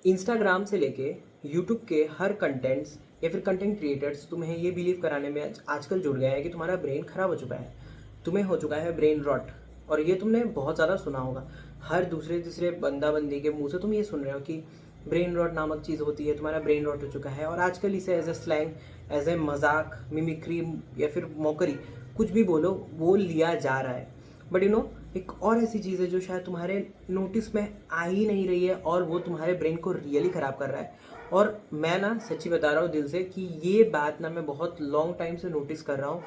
Instagram से लेके YouTube के हर कंटेंट्स या फिर कंटेंट क्रिएटर्स तुम्हें ये बिलीव कराने में आजकल जुड़ गया है कि तुम्हारा ब्रेन खराब हो चुका है, तुम्हें हो चुका है ब्रेन रॉट। और ये तुमने बहुत ज़्यादा सुना होगा, हर दूसरे तीसरे बंदा बंदी के मुंह से तुम ये सुन रहे हो कि ब्रेन रॉट नामक चीज़ होती है, तुम्हारा ब्रेन रॉट हो चुका है। और आजकल इसे as a slang, as a मजाक, मिमिक्री या फिर मौकरी, कुछ भी बोलो, वो लिया जा रहा है। बट एक और ऐसी चीज़ है जो शायद तुम्हारे नोटिस में आ ही नहीं रही है और वो तुम्हारे ब्रेन को रियली ख़राब कर रहा है। और मैं ना सच्ची बता रहा हूँ दिल से कि ये बात ना मैं बहुत लॉन्ग टाइम से नोटिस कर रहा हूँ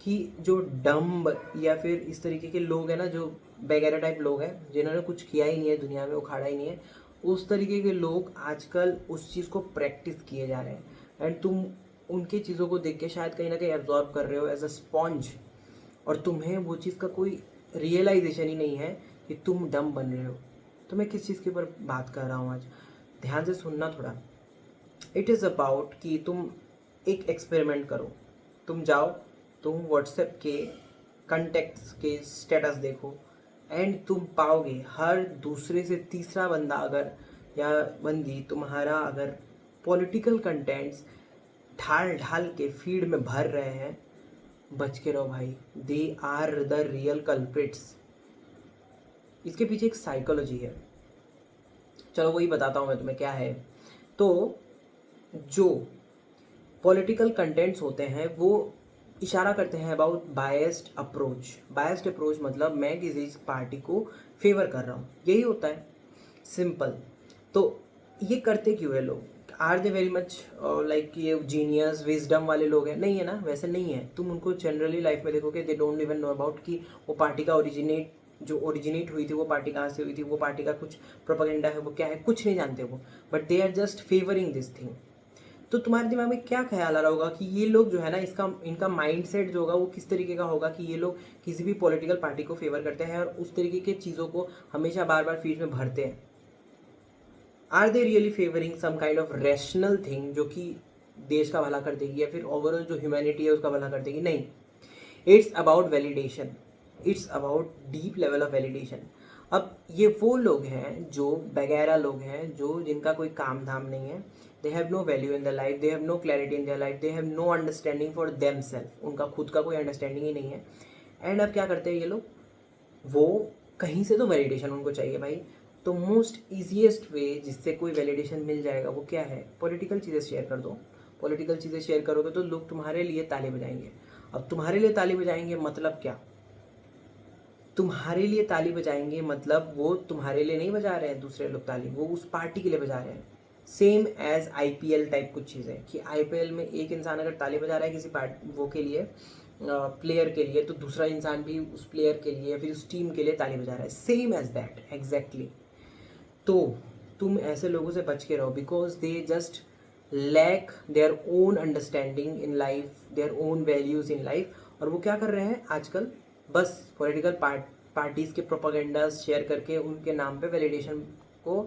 कि जो डम्ब या फिर इस तरीके के लोग हैं ना, जो वगैरह टाइप लोग हैं जिन्होंने कुछ किया ही नहीं है दुनिया में, उखाड़ा ही नहीं है, उस तरीके के लोग आजकल उस चीज़ को प्रैक्टिस किए जा रहे हैं। एंड तुम उनकी चीज़ों को देख के शायद कहीं ना कहीं एब्जॉर्ब कर रहे हो एज अ स्पॉन्ज, और तुम्हें वो चीज़ का कोई रियलाइजेशन ही नहीं है कि तुम डम बन रहे हो। तो मैं किस चीज़ के ऊपर बात कर रहा हूँ आज, ध्यान से सुनना थोड़ा। इट इज़ अबाउट कि तुम एक एक्सपेरिमेंट करो। तुम जाओ, तुम व्हाट्सएप के कॉन्टेक्ट्स के स्टेटस देखो, एंड तुम पाओगे हर दूसरे से तीसरा बंदा अगर या बंदी तुम्हारा अगर पॉलिटिकल कंटेंट्स ढाल ढाल के फीड में भर रहे हैं, बच के रहो भाई, they are the real culprits. इसके पीछे एक साइकोलॉजी है, चलो वही बताता हूँ मैं तुम्हें क्या है। तो जो पॉलिटिकल कंटेंट्स होते हैं वो इशारा करते हैं about biased approach. Biased approach मतलब मैं किसी पार्टी को फेवर कर रहा हूँ, यही होता है, सिंपल। तो ये करते क्यों है लोग? Are they very much like ये जीनियस विजडम वाले लोग हैं? नहीं है ना, वैसे नहीं है। तुम उनको जनरली लाइफ में देखोगे, they don't even know about कि वो पार्टी का ओरिजिनेट हुई थी, वो पार्टी कहाँ से हुई थी, वो पार्टी का कुछ प्रोपेगेंडा है, वो क्या है, कुछ नहीं जानते वो, but they are just favouring this thing. तो तुम्हारे दिमाग में क्या ख्याल आ रहा होगा कि ये लोग जो है ना, इसका इनका माइंडसेट जो होगा वो किस तरीके का होगा कि ये लोग किसी भी पॉलिटिकल पार्टी को फेवर करते हैं और उस तरीके की चीज़ों को हमेशा बार बार फीड में भरते हैं। Are they really favouring some kind of rational thing जो कि देश का भला कर देगी या फिर ओवरऑल जो ह्यूमैनिटी है उसका भला कर देगी? नहीं, it's about validation, it's about deep level of validation. अब ये वो लोग हैं जो वगैरह लोग हैं जो जिनका कोई काम धाम नहीं है, they have no value in the life, they have no clarity in their life, they have no understanding for them self, उनका खुद का कोई अंडरस्टैंडिंग ही नहीं है। एंड अब क्या करते हैं ये लोग? वो कहीं से तो वैलिडेशन उनको चाहिए भाई। तो मोस्ट ईजीएस्ट वे जिससे कोई वैलिडेशन मिल जाएगा वो क्या है? पॉलिटिकल चीज़ें शेयर कर दो। पॉलिटिकल चीज़ें शेयर करोगे तो लोग तुम्हारे लिए ताली बजाएंगे। अब तुम्हारे लिए ताली बजाएंगे मतलब क्या? तुम्हारे लिए ताली बजाएंगे मतलब वो तुम्हारे लिए नहीं बजा रहे हैं दूसरे लोग ताली, वो उस पार्टी के लिए बजा रहे हैं। सेम एज आईपीएल टाइप कुछ चीज़ें कि आईपीएल में एक इंसान अगर ताली बजा रहा है किसी पार्टी वो के लिए, प्लेयर के लिए, तो दूसरा इंसान भी उस प्लेयर के लिए या फिर उस टीम के लिए ताली बजा रहा है। Same as that exactly. तो तुम ऐसे लोगों से बच के रहो because they just lack their own understanding in life, their own values in life. और वो क्या कर रहे हैं आजकल? बस पॉलिटिकल पार्टीज़ के प्रोपागेंडाज शेयर करके उनके नाम पे वैलिडेशन को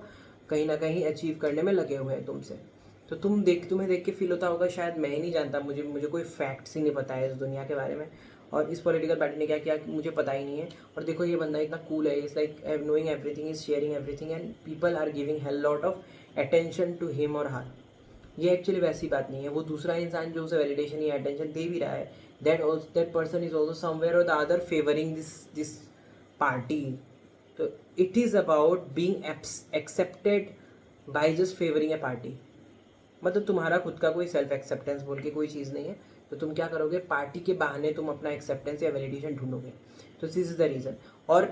कहीं ना कहीं अचीव करने में लगे हुए हैं तुमसे। तो तुम्हें देख के फील होता होगा शायद मैं ही नहीं जानता, मुझे कोई फैक्ट्स ही नहीं पता है इस दुनिया के बारे में, और इस पॉलिटिकल पार्टी ने क्या किया मुझे पता ही नहीं है। और देखो ये बंदा इतना कूल है, is like knowing everything, is sharing everything, and people are giving hell lot of attention to him और हर। ये एक्चुअली वैसी बात नहीं है। वो दूसरा इंसान जो उसे वैलिडेशन या अटेंशन दे भी रहा है, that person is also somewhere और the other favouring this party. तो it is about being accepted by just favouring a party. मतलब तुम्हारा खुद का कोई सेल्फ एक्सेप्टेंस बोल के कोई चीज़ नहीं है, तो तुम क्या करोगे? पार्टी के बहाने तुम अपना एक्सेप्टेंस या वैलिडेशन ढूंढोगे। तो दिस इज़ द रीज़न। और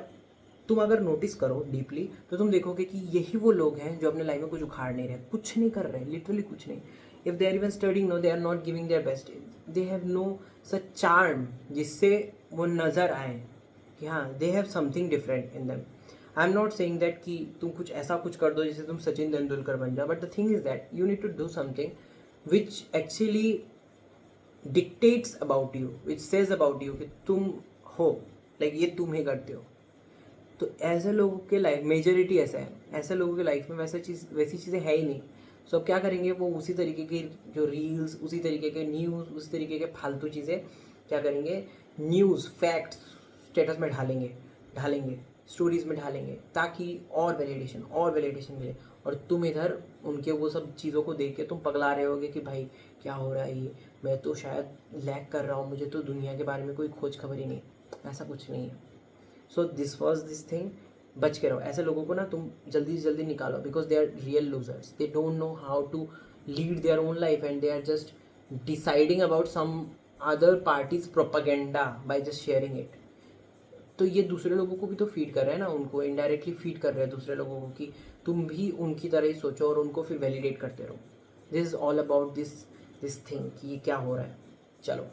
तुम अगर नोटिस करो डीपली तो तुम देखोगे कि यही वो लोग हैं जो अपने लाइफ में कुछ उखाड़ नहीं रहे, कुछ नहीं कर रहे, लिटरली कुछ नहीं। If they are even studying, no, they are not giving their best, they have no such charm जिससे वो नज़र आए कि हाँ they have something different in them. I am not saying that कि तुम कुछ ऐसा कुछ कर दो जिससे तुम सचिन तेंदुलकर बन जाओ, but the thing is that you need to do something which actually dictates about you, which says about you कि तुम हो, लाइक ये तुम ही करते हो। तो ऐसे लोगों के लाइफ, मेजोरिटी ऐसा है, ऐसे लोगों के लाइफ में वैसी चीज़ें है ही नहीं। सो अब क्या करेंगे? वो उसी तरीके की जो रील्स, उसी तरीके के न्यूज़, उसी तरीके के फालतू चीज़ें क्या करेंगे? न्यूज़ फैक्ट्स स्टेटस में ढालेंगे, स्टोरीज में ढालेंगे, ताकि और वैलिडेशन मिले, और तुम इधर उनके वो सब चीज़ों को देख के तुम पगला रहे होगे कि भाई क्या हो रहा है ये, मैं तो शायद लैग कर रहा हूँ, मुझे तो दुनिया के बारे में कोई खोज खबर ही नहीं। ऐसा कुछ नहीं है। So this was this thing, बच के रहो ऐसे लोगों को ना, तुम जल्दी से जल्दी निकालो, because they are real losers, they don't know how to lead their own life and they are just deciding about some other parties propaganda by just sharing it. तो ये दूसरे लोगों को भी तो फीड कर रहे हैं ना, उनको इनडायरेक्टली फीड कर रहे हैं दूसरे लोगों को कि तुम भी उनकी तरह ही सोचो और उनको फिर वैलिडेट करते रहो। This is all about this thing कि ये क्या हो रहा है। चलो।